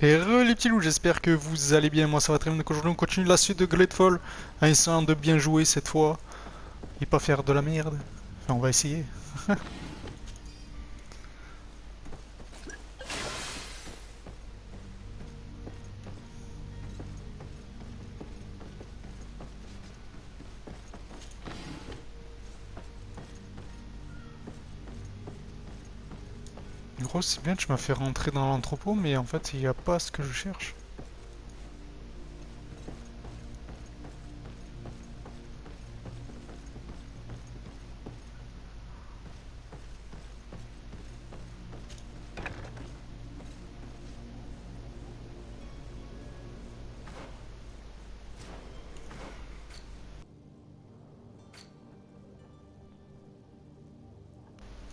Et les petits loups, j'espère que vous allez bien, moi ça va très bien. Donc aujourd'hui on continue la suite de GreedFall, en essayant de bien jouer cette fois, et pas faire de la merde. Enfin on va essayer. En gros c'est bien, tu m'as fait rentrer dans l'entrepôt, mais en fait il n'y a pas ce que je cherche.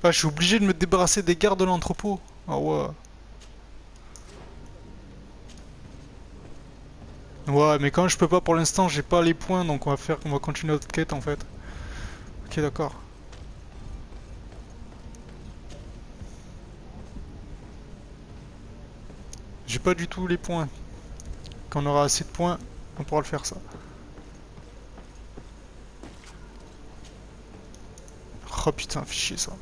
Ah, je suis obligé de me débarrasser des gardes de l'entrepôt. Ah ouais. Ouais, mais quand je peux pas pour l'instant, j'ai pas les points, donc on va continuer notre quête en fait. Ok, d'accord. J'ai pas du tout les points. Quand on aura assez de points, on pourra le faire ça. Oh putain, fichier ça.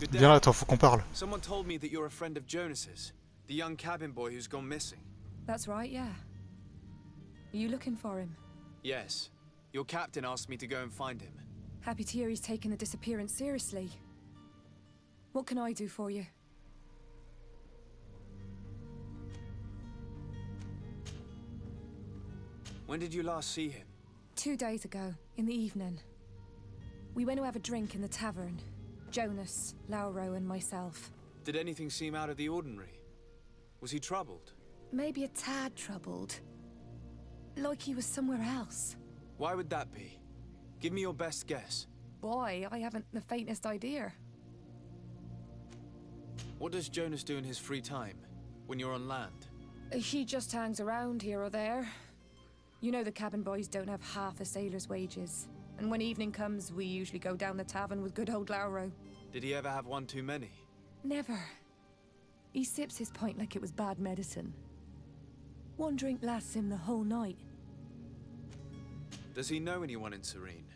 Good Viens là, day. toi, faut qu'on parle. Someone told me that you're a friend of Jonas's, the young cabin boy who's gone missing. That's right, yeah. Are you looking for him? Yes. Your captain asked me to go and find him. Happy to hear he's taken the disappearance seriously. What can I do for you? When did you last see him? 2 days ago, in the evening. We went to have a drink in the tavern. Jonas, Lauro, and myself. Did anything seem out of the ordinary? Was he troubled? Maybe a tad troubled. Like he was somewhere else. Why would that be? Give me your best guess. Boy, I haven't the faintest idea. What does Jonas do in his free time, when you're on land? He just hangs around here or there. You know the cabin boys don't have half a sailor's wages. And when evening comes, we usually go down the tavern with good old Lauro. Did he ever have one too many? Never. He sips his pint like it was bad medicine. One drink lasts him the whole night. Does he know anyone in Serene?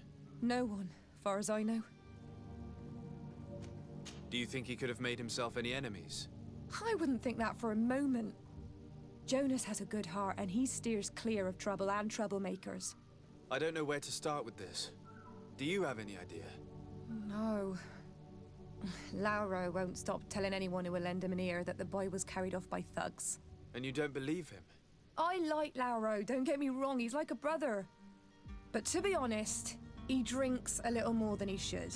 No one, far as I know. Do you think he could have made himself any enemies? I wouldn't think that for a moment. Jonas has a good heart and he steers clear of trouble and troublemakers. I don't know where to start with this. Do you have any idea? No. Lauro won't stop telling anyone who will lend him an ear that the boy was carried off by thugs. And you don't believe him? I like Lauro, don't get me wrong, he's like a brother. But to be honest, he drinks a little more than he should.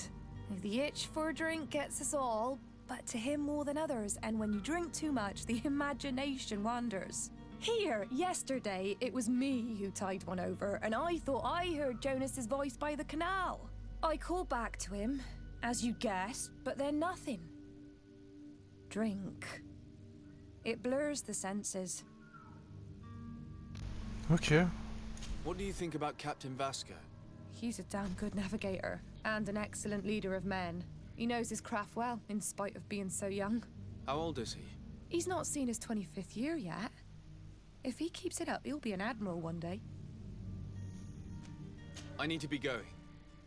The itch for a drink gets us all, but to him more than others, and when you drink too much, the imagination wanders. Here, yesterday, it was me who tied one over, and I thought I heard Jonas's voice by the canal. I called back to him, as you guessed, but then nothing. Drink. It blurs the senses. Ok. What do you think about Captain Vasco? He's a damn good navigator, and an excellent leader of men. He knows his craft well, in spite of being so young. How old is he? He's not seen his 25th year yet. If he keeps it up, he'll be an admiral one day. I need to be going.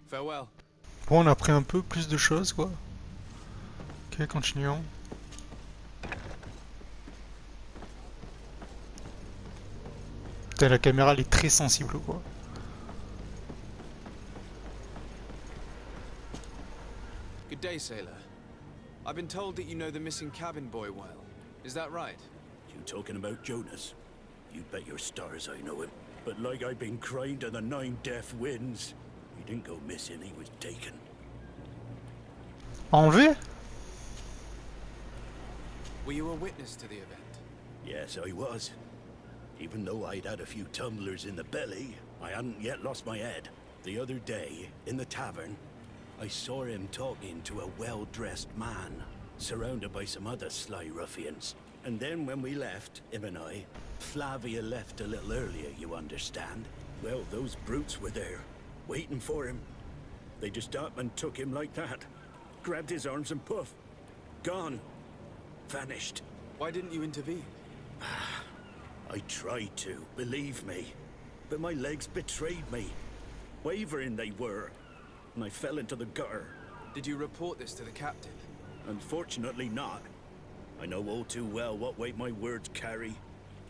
Farewell. Bon, on a pris un peu plus de choses, quoi. Ok, continuons. Putain, la caméra, elle est très sensible, quoi. Good day, sailor. I've been told that you know the missing cabin boy well. Is that right? You talking about Jonas? You bet your stars I know him. But like I've been crying to the 9 deaf winds, he didn't go missing, he was taken. Enlevé? Were you a witness to the event? Yes, I was. Even though I'd had a few tumblers in the belly, I hadn't yet lost my head. The other day, in the tavern, I saw him talking to a well-dressed man, surrounded by some other sly ruffians. And then when we left, him and I, Flavia left a little earlier, you understand? Well, those brutes were there, waiting for him. They just up and took him like that. Grabbed his arms and poof. Gone. Vanished. Why didn't you intervene? I tried to, believe me. But my legs betrayed me. Wavering they were. And I fell into the gutter. Did you report this to the captain? Unfortunately not. I know all too well what weight my words carry.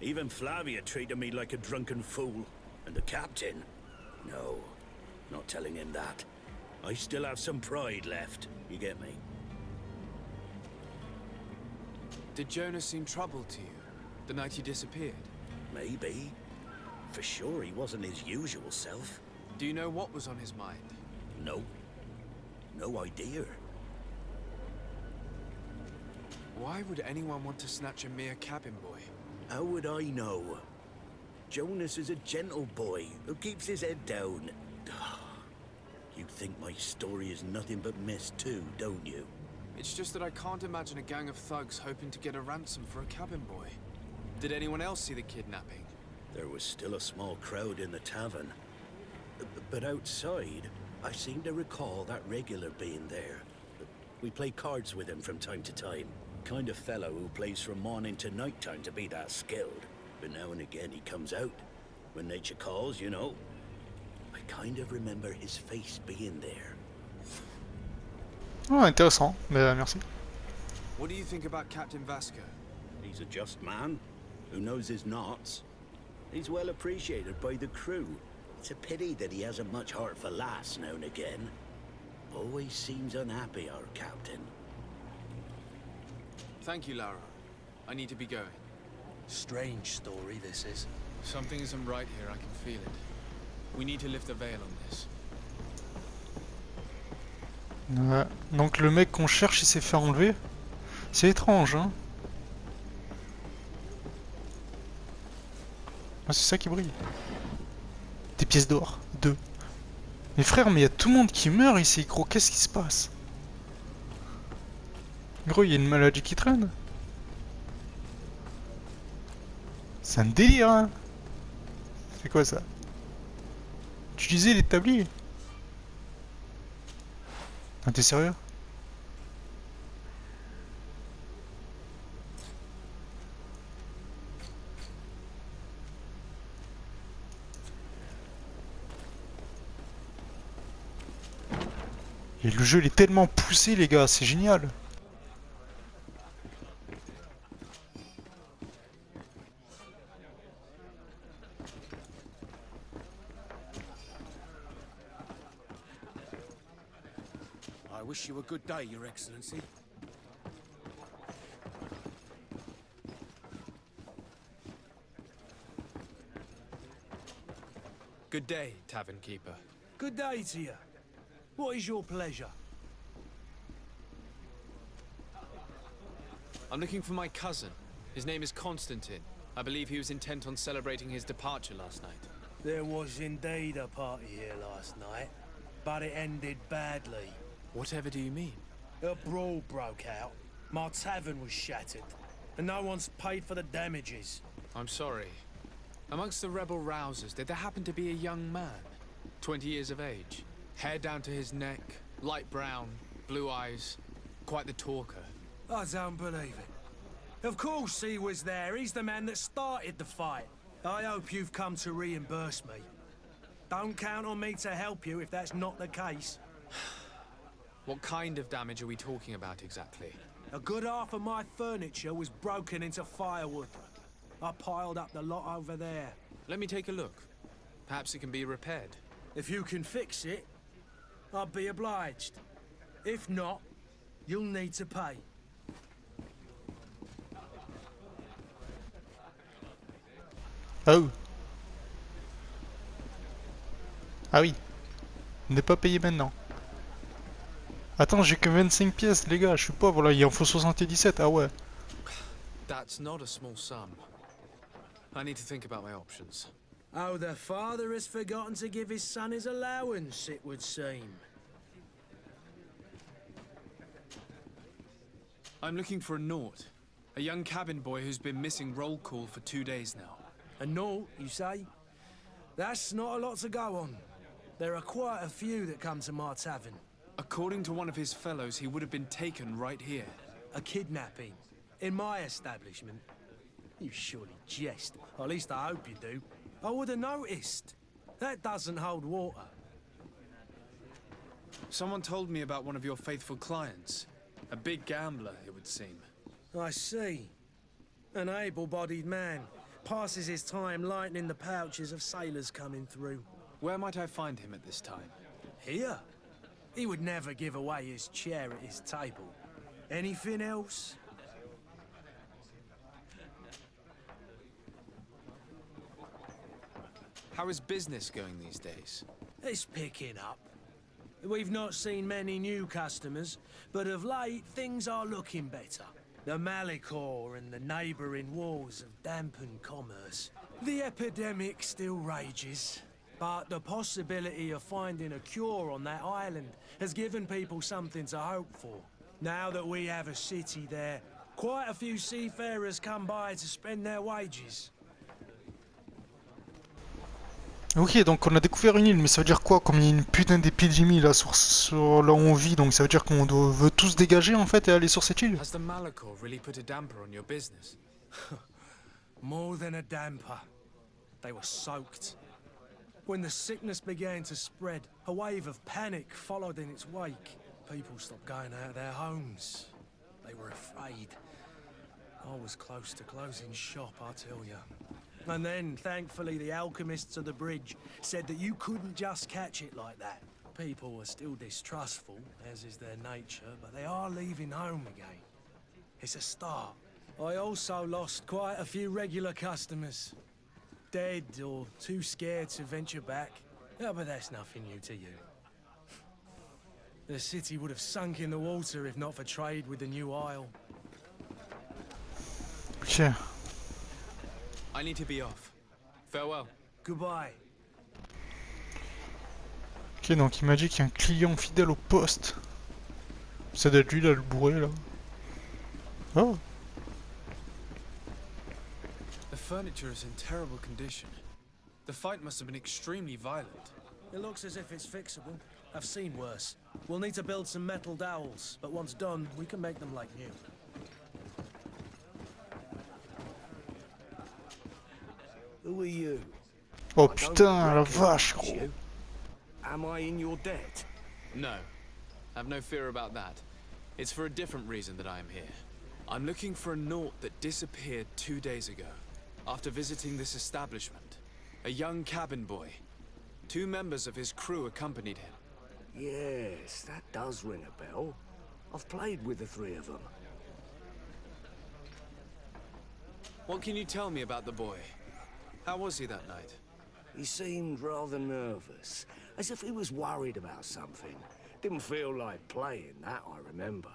Even Flavia treated me like a drunken fool. And the captain? No, not telling him that. I still have some pride left, you get me? Did Jonas seem troubled to you the night he disappeared? Maybe. For sure he wasn't his usual self. Do you know what was on his mind? No. No idea. Why would anyone want to snatch a mere cabin boy? How would I know? Jonas is a gentle boy who keeps his head down. You think my story is nothing but mist too, don't you? It's just that I can't imagine a gang of thugs hoping to get a ransom for a cabin boy. Did anyone else see the kidnapping? There was still a small crowd in the tavern. But outside, I seem to recall that regular being there. We play cards with him from time to time. Kind of fellow who plays from morning to night time to be that skilled. But now and again he comes out. When nature calls, you know. I kind of remember his face being there. Ah, intéressant, mais merci. What do you think about Captain Vasco? He's a just man who knows his knots. He's well appreciated by the crew. It's a pity that he hasn't much heart for laughs now and again. Always seems unhappy, our captain. Thank you, Lara. I need to be going. Strange story, this is. Something isn't right here, I can feel it. We need to lift the veil on this. Ouais. Donc le mec qu'on cherche, il s'est fait enlever. C'est étrange, hein. Ah, c'est ça qui brille. Des pièces d'or. 2. Mais frère, mais il y a tout le monde qui meurt ici, gros. Qu'est-ce qui se passe? Gros, il y a une maladie qui traîne. C'est un délire, hein. C'est quoi ça? Utiliser les tabliers. Ah, t'es sérieux? Et le jeu il est tellement poussé les gars, c'est génial. I wish you a good day, Your Excellency. Good day, tavern keeper. Good day to you. What is your pleasure? I'm looking for my cousin. His name is Constantine. I believe he was intent on celebrating his departure last night. There was indeed a party here last night, but it ended badly. Whatever do you mean? A brawl broke out. My tavern was shattered, and no one's paid for the damages. I'm sorry. Amongst the rebel rousers, did there happen to be a young man? 20 years of age. Hair down to his neck, light brown, blue eyes. Quite the talker. I don't believe it. Of course he was there. He's the man that started the fight. I hope you've come to reimburse me. Don't count on me to help you if that's not the case. What kind of damage are we talking about exactly? A good half of my furniture was broken into firewood. I piled up the lot over there. Let me take a look. Perhaps it can be repaired. If you can fix it, I'd be obliged. If not, You'll need to pay. Oh. Ah oui. Ne pas payer maintenant. Attends, j'ai que 25 pièces, les gars, je suis pauvre là, il en faut 77. Ah ouais. That's not a small sum. I need to think about my options. Oh, the father has forgotten to give his son his allowance, it would seem. I'm looking for a Naut, a young cabin boy who's been missing roll call for 2 days now. A Naut, you say? That's not a lot to go on. There are quite a few that come to my tavern. According to one of his fellows, he would have been taken right here. A kidnapping? In my establishment? You surely jest. Or at least I hope you do. I would have noticed. That doesn't hold water. Someone told me about one of your faithful clients. A big gambler, it would seem. I see. An able-bodied man. Passes his time lightening the pouches of sailors coming through. Where might I find him at this time? Here? He would never give away his chair at his table. Anything else? How is business going these days? It's picking up. We've not seen many new customers, but of late things are looking better. The Malicor and the neighbouring wars have dampened commerce. The epidemic still rages, but the possibility of finding a cure on that island has given people something to hope for. Now that we have a city there, quite a few seafarers come by to spend their wages. Ok, donc on a découvert une île, mais ça veut dire quoi? Comme il y a une putain d'épidémie là sur là où on vit, donc ça veut dire qu'on veut tous dégager en fait et aller sur cette île? Has the Malicor really put a damper on your business? More than a damper. They were soaked. When the sickness began to spread, a wave of panic followed in its wake. People stopped going out of their homes. They were afraid. I was close to closing shop, I tell you. And then, thankfully, the alchemists of the bridge said that you couldn't just catch it like that. People were still distrustful, as is their nature, but they are leaving home again. It's a start. I also lost quite a few regular customers. Dead or too scared to venture back. Yeah, but that's nothing new to you. The city would have sunk in the water if not for trade with the new isle. Ok. I need to be off. Farewell. Goodbye. Ok, donc il m'a dit qu'il y a un client fidèle au poste. Ça doit être lui là, le bourré là. Oh. The furniture is in terrible condition. The fight must have been extremely violent. It looks as if it's fixable. I've seen worse. We'll need to build some metal dowels, but once done, we can make them like new. Who are you? Oh I don't putain, la vache, recognize gros. you. Am I in your debt? No. Have no fear about that. It's for a different reason that I am here. I'm looking for a Naut that disappeared 2 days ago, after visiting this establishment. A young cabin boy. 2 members of his crew accompanied him. Yes, that does ring a bell. I've played with the 3 of them. What can you tell me about the boy? How was he that night? He seemed rather nervous, as if he was worried about something. Didn't feel like playing, that I remember.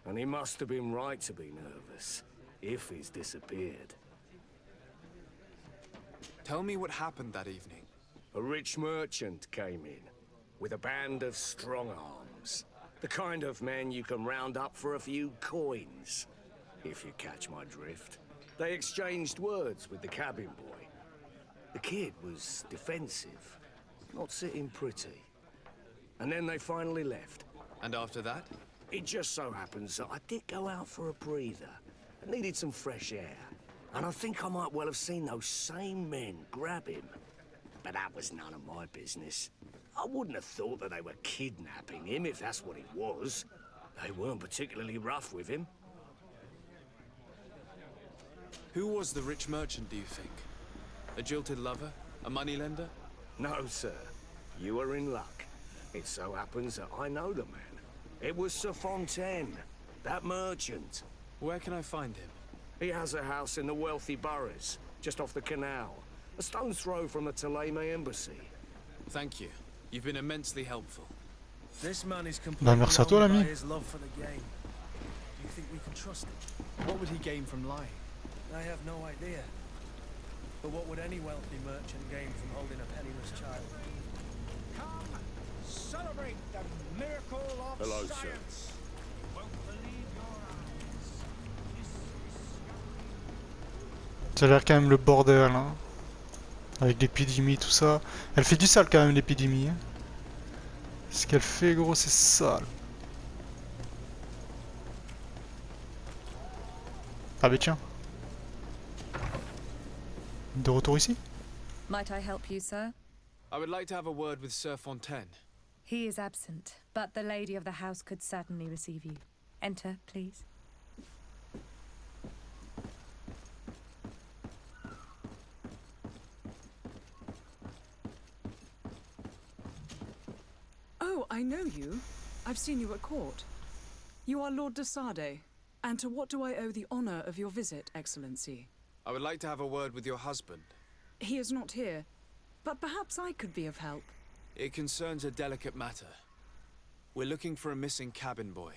And he must have been right to be nervous, if he's disappeared. Tell me what happened that evening. A rich merchant came in, with a band of strong arms. The kind of men you can round up for a few coins, if you catch my drift. They exchanged words with the cabin boy. The kid was defensive, not sitting pretty. And then they finally left. And after that? It just so happens that I did go out for a breather. I needed some fresh air. And I think I might well have seen those same men grab him. But that was none of my business. I wouldn't have thought that they were kidnapping him if that's what it was. They weren't particularly rough with him. Who was the rich merchant, do you think? A jilted lover? A moneylender? No, sir. You are in luck. It so happens that I know the man. It was Sir Fontaine, That merchant. Where can I find him? He has a house in the wealthy boroughs, just off the canal. A stone's throw from the Theleme embassy. Thank you. You've been immensely helpful. This man is Bah, completely merci à toi, owned by l'ami. his love for the game. Do you think we can trust him? What would he gain from lying? I have no idea. But what would any wealthy merchant gain from holding a penniless child? Come, celebrate the miracle of Hello, sir. science. You won't believe your eyes. This is Ça a l'air quand même le bordel, hein. Avec l'épidémie, tout ça. Elle fait du sale quand même, l'épidémie. Hein. Ce qu'elle fait, gros, c'est sale. Ah bah tiens. De retour ici? Might I help you, sir? I would like to have a word with Sir Fontaine. He is absent, but the lady of the house could certainly receive you. Enter, please. Oh, I know you. I've seen you at court. You are Lord de Sade. And to what do I owe the honor of your visit, Excellency? I would like to have a word with your husband. He is not here, but perhaps I could be of help. It concerns a delicate matter. We're looking for a missing cabin boy.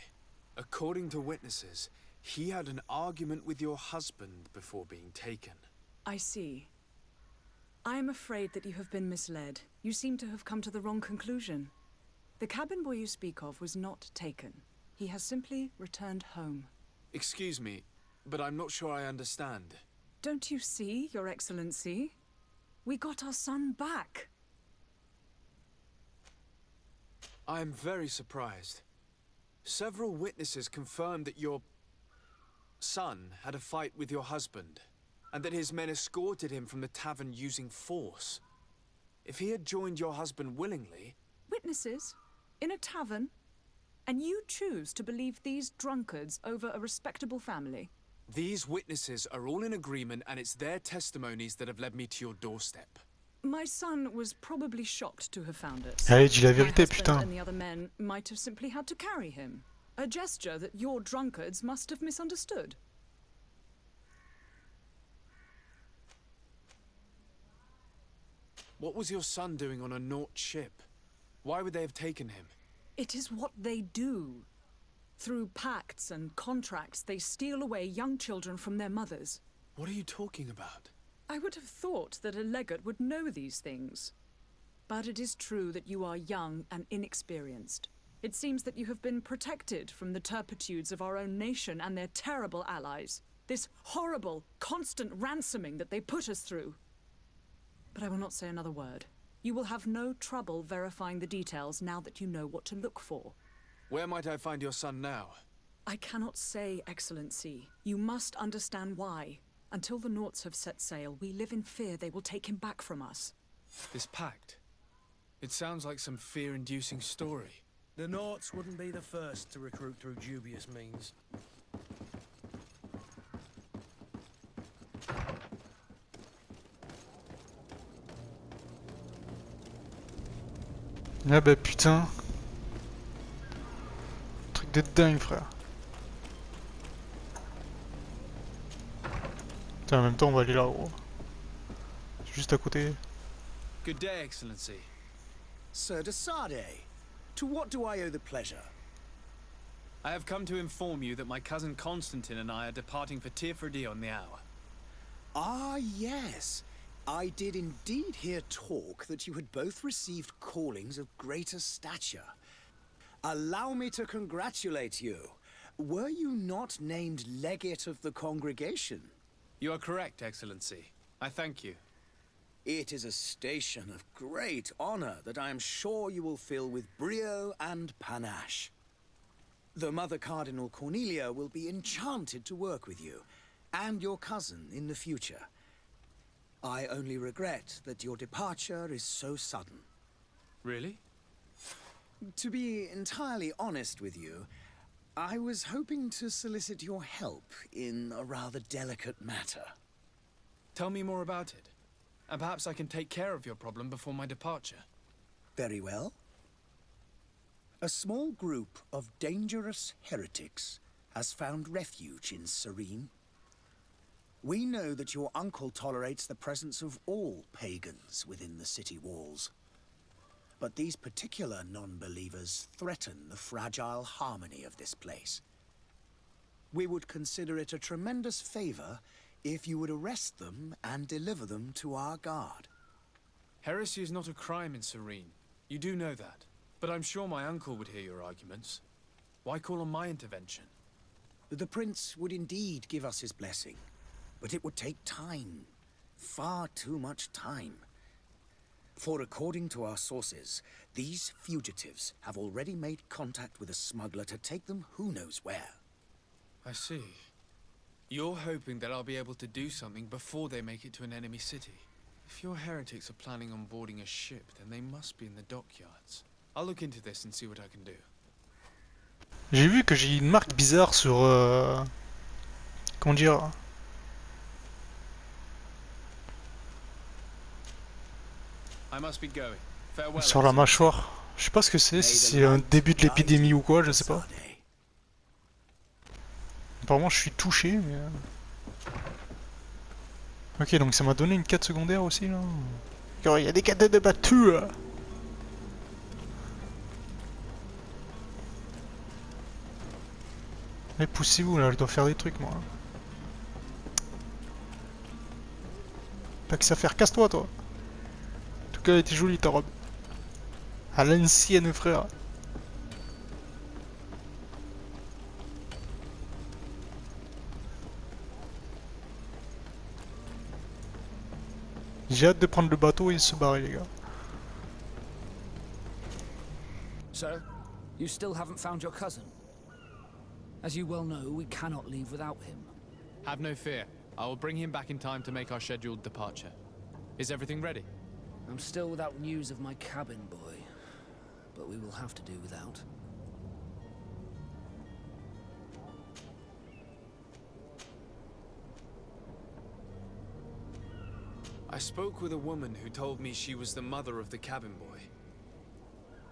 According to witnesses, he had an argument with your husband before being taken. I see. I am afraid that you have been misled. You seem to have come to the wrong conclusion. The cabin boy you speak of was not taken. He has simply returned home. Excuse me, but I'm not sure I understand. Don't you see, Your Excellency? We got our son back. I am very surprised. Several witnesses confirmed that your son had a fight with your husband, and that his men escorted him from the tavern using force. If he had joined your husband willingly... Witnesses? In a tavern? And you choose to believe these drunkards over a respectable family? These witnesses are all in agreement, and it's their testimonies that have led me to your doorstep. My son was probably shocked to have found us. Allez, dis la My vérité, husband putain. and the other men might have simply had to carry him. A gesture that your drunkards must have misunderstood. What was your son doing on a Naut ship? Why would they have taken him? It is what they do. Through pacts and contracts, they steal away young children from their mothers. What are you talking about? I would have thought that a legate would know these things. But it is true that you are young and inexperienced. It seems that you have been protected from the turpitudes of our own nation and their terrible allies. This horrible, constant ransoming that they put us through. But I will not say another word. You will have no trouble verifying the details now that you know what to look for. Where might I find your son now? I cannot say, Excellency. You must understand why. Until the Nauts have set sail, we live in fear they will take him back from us. This pact. It sounds like some fear-inducing story. The Nauts wouldn't be the first to recruit through dubious means. Ah bah putain. Truc de dingue, frère. Tiens, en même temps, on va aller là-haut. Juste à côté. Good day, Excellency. Sir de Sade, to what do I owe the pleasure? I have come to inform you that my cousin Constantine and I are departing for Tirfredi on the hour. Ah, yes. I did indeed hear talk that you had both received callings of greater stature. Allow me to congratulate you. Were you not named legate of the congregation? You are correct, Excellency. I thank you. It is a station of great honor that I am sure you will fill with brio and panache. The Mother Cardinal Cornelia will be enchanted to work with you, and your cousin in the future. I only regret that your departure is so sudden. Really? To be entirely honest with you, I was hoping to solicit your help in a rather delicate matter. Tell me more about it. And perhaps I can take care of your problem before my departure. Very well. A small group of dangerous heretics has found refuge in Serene. We know that your uncle tolerates the presence of all pagans within the city walls. But these particular non-believers threaten the fragile harmony of this place. We would consider it a tremendous favor if you would arrest them and deliver them to our guard. Heresy is not a crime in Serene. You do know that. But I'm sure my uncle would hear your arguments. Why call on my intervention? The prince would indeed give us his blessing, but it would take time. Far too much time. For according to our sources, these fugitives have already made contact with a smuggler to take them who knows where. I see. You're hoping that I'll be able to do something before they make it to an enemy city. If your heretics are planning on boarding a ship, then they must be in the dockyards. I'll look into this and see what I can do. J'ai vu que j'ai une marque bizarre sur... comment dire... I must be going. Farewell. sur la mâchoire. Je sais pas ce que c'est, si c'est un début de l'épidémie ou quoi, je sais pas. Apparemment je suis touché, mais... Ok, donc ça m'a donné une quête secondaire aussi, là. Il y a des quêtes de battu. Mais poussez-vous, là, je dois faire des trucs, moi. T'as que ça à faire, casse-toi, toi. En tout cas, elle était jolie, ta robe. À l'ancienne, frère. J'ai hâte de prendre le bateau et de se barrer, les gars. Sir, you still haven't found your cousin. As you well know, we cannot leave without him. Have no fear. I will bring him back in time to make our scheduled departure. Is everything ready? I'm still without news of my cabin boy, but we will have to do without. I spoke with a woman who told me she was the mother of the cabin boy.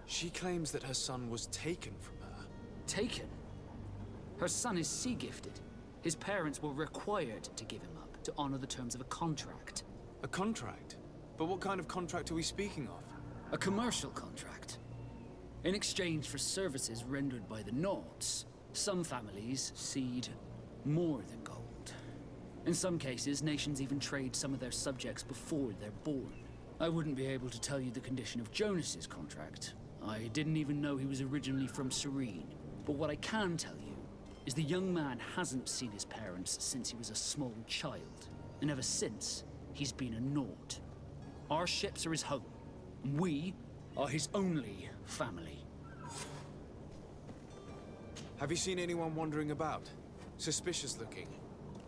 She claims that her son was taken from her. Taken? Her son is sea-gifted. His parents were required to give him up to honor the terms of a contract. A contract? But what kind of contract are we speaking of? A commercial contract. In exchange for services rendered by the Nauts, some families cede more than gold. In some cases, nations even trade some of their subjects before they're born. I wouldn't be able to tell you the condition of Jonas's contract. I didn't even know he was originally from Serene. But what I can tell you is the young man hasn't seen his parents since he was a small child. And ever since, he's been a Naut. Our ships are his home. And we are his only family. Have you seen anyone wandering about? Suspicious looking?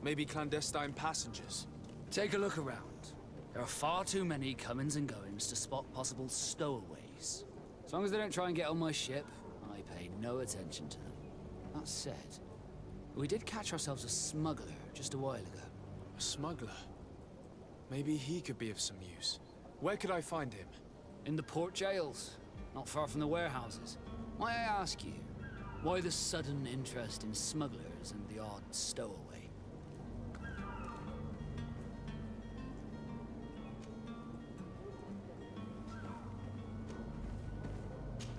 Maybe clandestine passengers? Take a look around. There are far too many comings and goings to spot possible stowaways. As long as they don't try and get on my ship, I pay no attention to them. That said, we did catch ourselves a smuggler just a while ago. A smuggler? Maybe he could be of some use. Where could I find him? In the port jails, not far from the warehouses. May I ask you, why the sudden interest in smugglers and the odd stowaway?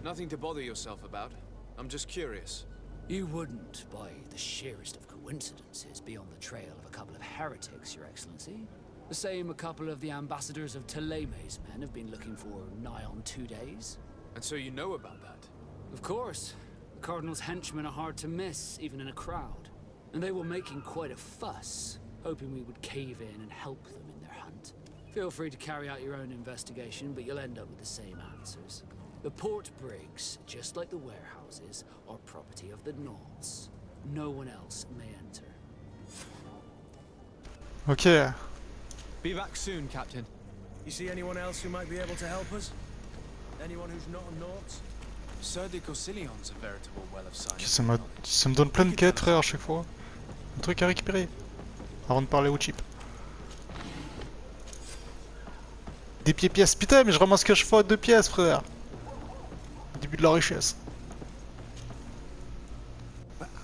Nothing to bother yourself about. I'm just curious. You wouldn't, by the sheerest of coincidences, be on the trail of a couple of heretics, Your Excellency. The same a couple of the ambassadors of Teleme's men have been looking for nigh on 2 days. And so you know about that? Of course. The Cardinal's henchmen are hard to miss, even in a crowd. And they were making quite a fuss, hoping we would cave in and help them in their hunt. Feel free to carry out your own investigation, but you'll end up with the same answers. The port brigs, just like the warehouses, are property of the Nauts. No one else may enter. Ok. Be back soon, Captain. You see anyone else who might be able to help us? Anyone who's not a Naut? Sir de Cossillion's a veritable well of science. Ok, ça me donne plein de quêtes, frère, à chaque fois. Un truc à récupérer. Avant de parler au chip. Des pièces. Putain, mais je ramasse que je fois 2 pièces, frère. Début de la richesse.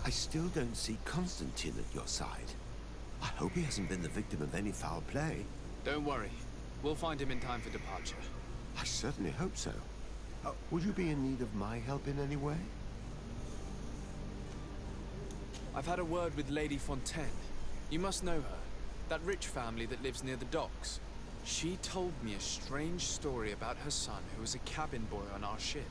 I I still don't see Constantine at your side. I hope he hasn't been the victim of any foul play. Don't worry. We'll find him in time for departure. I certainly hope so. Would you be in need of my help in any way? I've had a word with Lady Fontaine. You must know her. That rich family that lives near the docks. She told me a strange story about her son who was a cabin boy on our ship.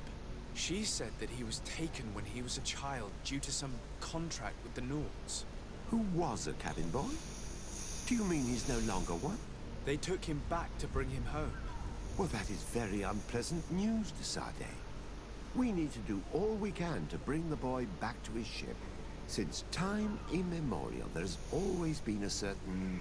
She said that he was taken when he was a child due to some contract with the Nords. Who was a cabin boy? Do you mean he's no longer one? They took him back to bring him home. Well, that is very unpleasant news, de Sade. We need to do all we can to bring the boy back to his ship. Since time immemorial, there's always been a certain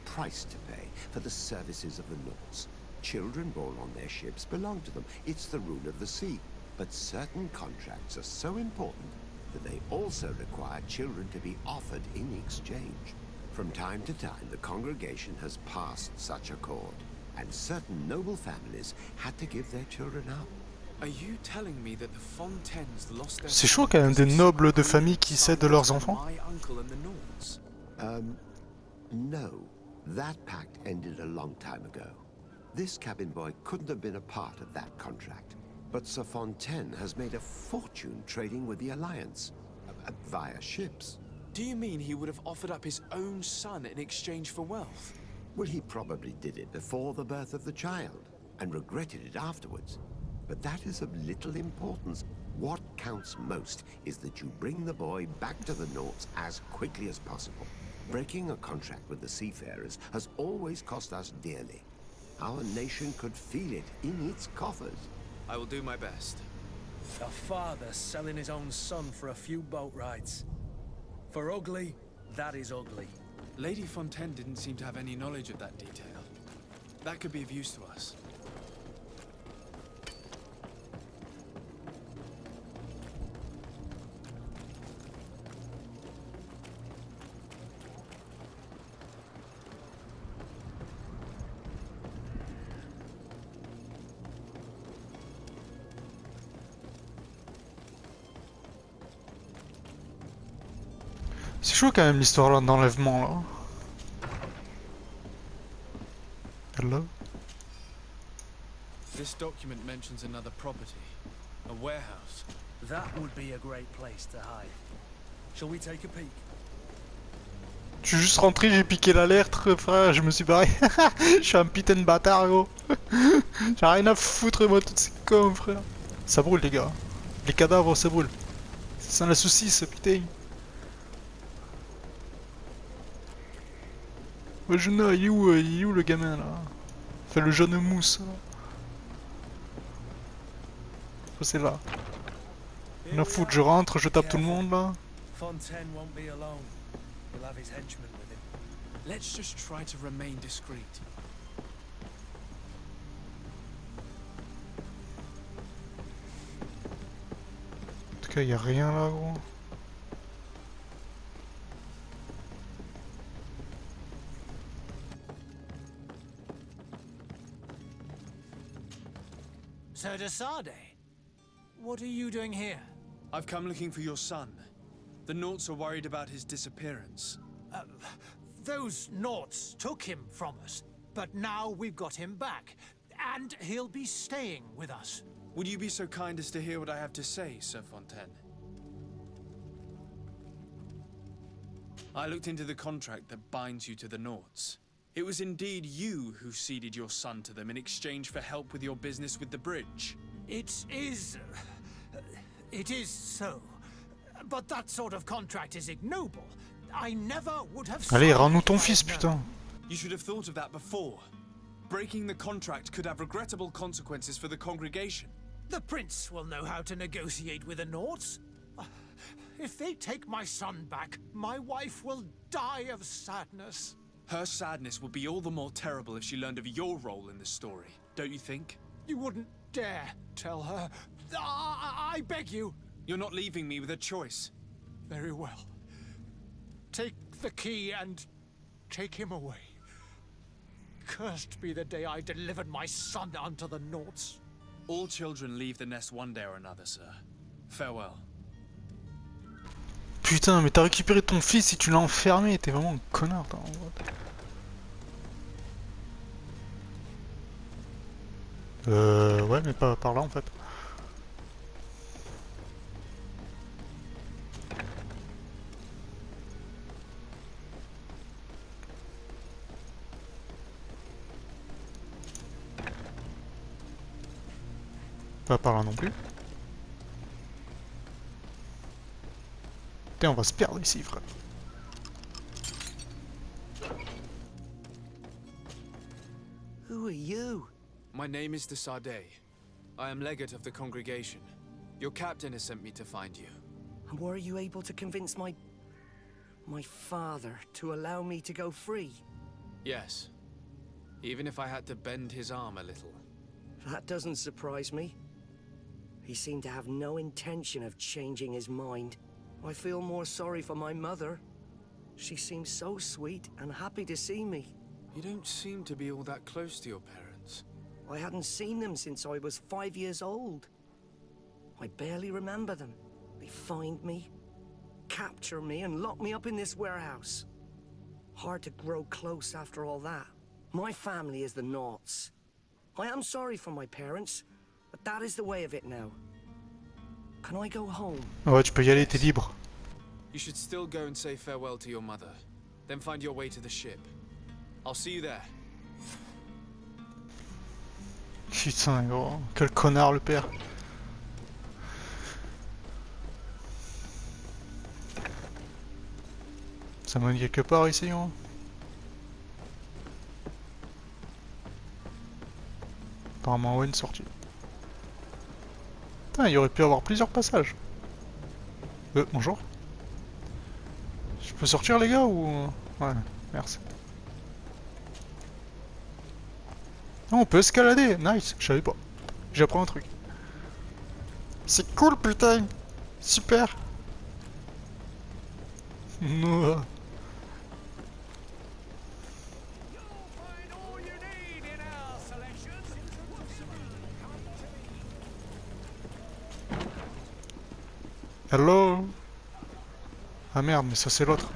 price to pay for the services of the Nords. Children born on their ships belong to them. It's the rule of the sea. But certain contracts are so important that they also require children to be offered in exchange. From time to time, the congregation has passed such accord, and certain noble families had to give their children up. Are you telling me that the Fontaines lost their C'est chaud quand même des nobles de famille qui cèdent leurs enfants. my uncle and the Nords? No. That pact ended a long time ago. This cabin boy couldn't have been a part of that contract. But Sir Fontaine has made a fortune trading with the Alliance, via ships. Do you mean he would have offered up his own son in exchange for wealth? Well, he probably did it before the birth of the child, and regretted it afterwards. But that is of little importance. What counts most is that you bring the boy back to the Nords as quickly as possible. Breaking a contract with the seafarers has always cost us dearly. Our nation could feel it in its coffers. I will do my best. A father selling his own son for a few boat rides. For ugly, that is ugly. Lady Fontaine didn't seem to have any knowledge of that detail. That could be of use to us. C'est chaud quand même l'histoire là d'enlèvement là. Hello. This document mentions another property, a warehouse. That would be a great place to hide. Shall we take a peek? Je suis juste rentré, j'ai piqué l'alerte, frère, je me suis barré. Je suis un putain de bâtard, gros. J'ai rien à foutre, moi, toutes ces cons, frère. Ça brûle, les gars. Les cadavres, ça brûle. C'est la saucisse, putain. Ouais, Juna, il est où le gamin, là? Enfin, le jeune mousse, là. Oh, c'est là. Rien à foutre, je rentre, je tape tout le monde, là. Fontaine won't be alone. He'll have his henchmen with him. Let's just try to remain discreet. En tout cas, y a rien là, gros. Sir de Sade, what are you doing here? I've come looking for your son. The Nords are worried about his disappearance. Those Nords took him from us, but now we've got him back, and he'll be staying with us. Would you be so kind as to hear what I have to say, Sir Fontaine? I looked into the contract that binds you to the Nords. It was indeed you who ceded your son to them in exchange for help with your business with the bridge. It is so. But that sort of contract is ignoble. I never would have. Allez, rends-nous ton fils, putain. You should have thought of that before. Breaking the contract could have regrettable consequences for the congregation. The prince will know how to negotiate with the Nords. If they take my son back, my wife will die of sadness. Her sadness would be all the more terrible if she learned of your role in this story, don't you think? You wouldn't dare tell her. I beg you. You're not leaving me with a choice. Very well. Take the key and take him away. Cursed be the day I delivered my son unto the Nords. All children leave the nest one day or another, sir. Farewell. putain, mais t'as récupéré ton fils et tu l'as enfermé, t'es vraiment un connard, toi. Ouais, mais pas par là en fait. Pas par là non plus. Putain, on va se perdre ici, frère. Who are you? My name is Desade. I am legate of the congregation. Your captain has sent me to find you. And were you able to convince my father to allow me to go free? Yes. Even if I had to bend his arm a little. That doesn't surprise me. He seemed to have no intention of changing his mind. I feel more sorry for my mother. She seems so sweet and happy to see me. You don't seem to be all that close to your parents. I hadn't seen them since I was 5 years old. I barely remember them. They find me, capture me, and lock me up in this warehouse. Hard to grow close after all that. My family is the Naughts. I am sorry for my parents, but that is the way of it now. Can I go home? Ouais, tu peux y aller, t'es libre. You should still go and say farewell to your mother. Then find your way to the ship. I'll see you there. Putain, gros. Quel connard, le père. Ça mène quelque part ici, hein. Apparemment, ouais, une sortie. Putain, il y aurait pu avoir plusieurs passages. Bonjour. Je peux sortir, les gars, ou... Ouais, merci. Non, on peut escalader. Nice, je savais pas. J'apprends un truc. C'est cool, putain. Super. Ouah. Hello. Ah merde, mais ça c'est l'autre.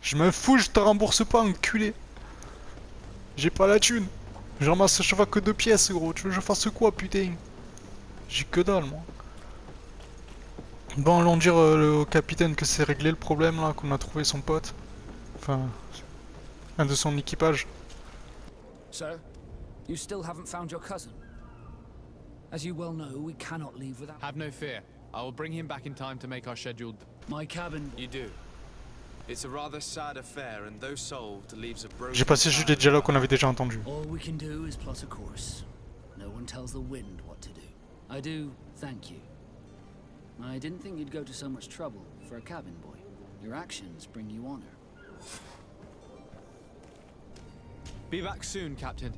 Je me fous, je te rembourse pas, enculé. J'ai pas la thune. Je ramasse à chaque fois que 2 pièces, gros. Tu veux que je fasse quoi, putain? J'ai que dalle, moi. Bon, allons dire au capitaine que c'est réglé le problème, là, qu'on a trouvé son pote. Enfin, un de son équipage. Sir, you still haven't found your cousin. As you well know, we cannot leave without... Have no fear. I will bring him back in time to make our scheduled... My cabin... You do. It's a rather sad affair, and though solved, leaves a broken... J'ai passé juste des dialogues qu'on avait déjà entendus. All we can do is plot a course. No one tells the wind what to do. I do thank you. I didn't think you'd go to so much trouble for a cabin boy. Your actions bring you honor. Be back soon, Captain.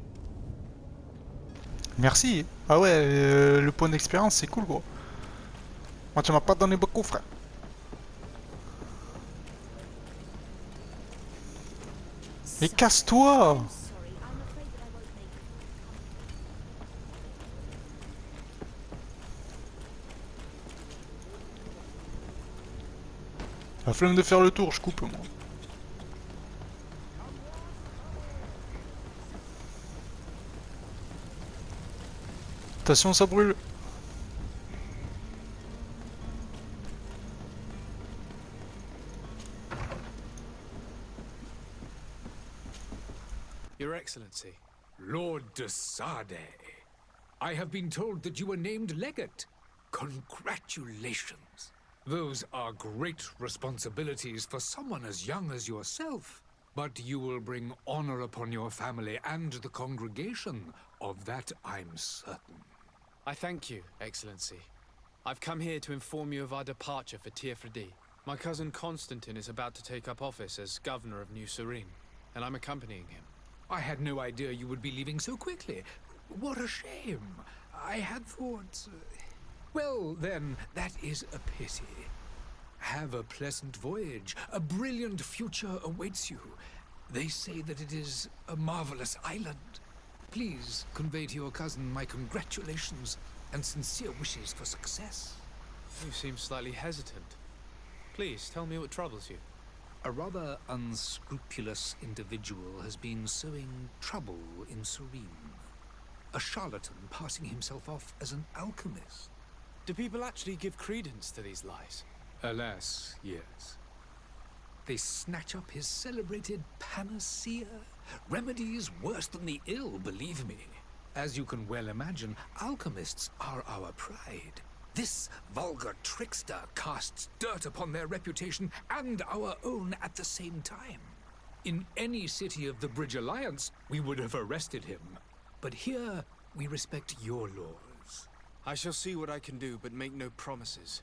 Merci. Ah ouais, le point d'expérience, c'est cool, gros. Moi, tu m'as pas donné beaucoup, frère. Mais casse-toi! La flemme de faire le tour, je coupe, moi. Attention, ça brûle. Your Excellency. Lord de Sade, I have been told that you were named legate. Congratulations. Those are great responsibilities for someone as young as yourself. But you will bring honor upon your family and the congregation. Of that I'm certain. I thank you, Excellency. I've come here to inform you of our departure for Tirfredi. My cousin Constantine is about to take up office as governor of New Serene, and I'm accompanying him. I had no idea you would be leaving so quickly. What a shame. I had thought... Well, then, that is a pity. Have a pleasant voyage. A brilliant future awaits you. They say that it is a marvelous island. Please convey to your cousin my congratulations and sincere wishes for success. You seem slightly hesitant. Please, tell me what troubles you. A rather unscrupulous individual has been sowing trouble in Serene. A charlatan passing himself off as an alchemist. Do people actually give credence to these lies? Alas, yes. They snatch up his celebrated panacea. Remedies worse than the ill, believe me. As you can well imagine, alchemists are our pride. This vulgar trickster casts dirt upon their reputation and our own at the same time. In any city of the Bridge Alliance, we would have arrested him. But here, we respect your laws. I shall see what I can do, but make no promises.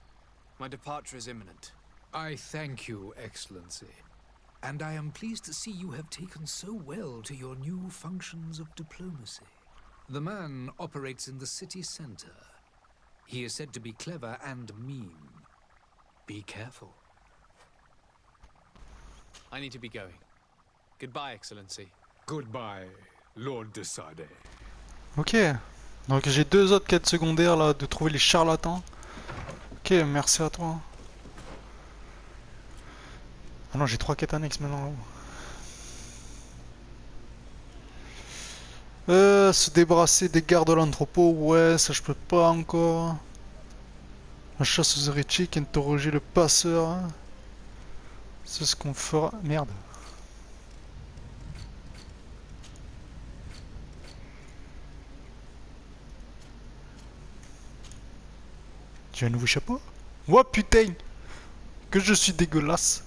My departure is imminent. I thank you, Excellency. And I am pleased to see you have taken so well to your new functions of diplomacy. The man operates in the city center. He is said to be clever and mean. Be careful. I need to be going. Goodbye, Excellency. Goodbye, Lord de Sade. Ok. Donc j'ai 2 autres quêtes secondaires là, de trouver les charlatans. Ok, merci à toi. Ah non, j'ai 3 quêtes annexes maintenant. Se débarrasser des gardes de l'entrepôt, ouais, ça je peux pas encore. La chasse aux hérétiques, interroger le passeur. C'est ce qu'on fera. Merde. Tu as un nouveau chapeau? Oh putain! Que je suis dégueulasse!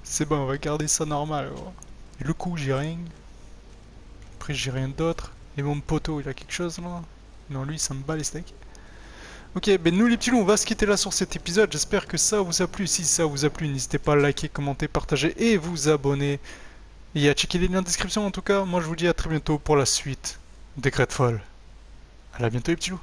C'est bon, on va garder ça normal. Oh. Et le coup, j'ai rien. Après, j'ai rien d'autre. Et mon poteau, il a quelque chose là? Non, lui, ça me bat les steaks. Ok, ben nous les petits loups, on va se quitter là sur cet épisode. J'espère que ça vous a plu. Si ça vous a plu, n'hésitez pas à liker, commenter, partager et vous abonner. Et à checker les liens en description en tout cas. Moi, je vous dis à très bientôt pour la suite des GreedFall. À la bientôt les petits loups.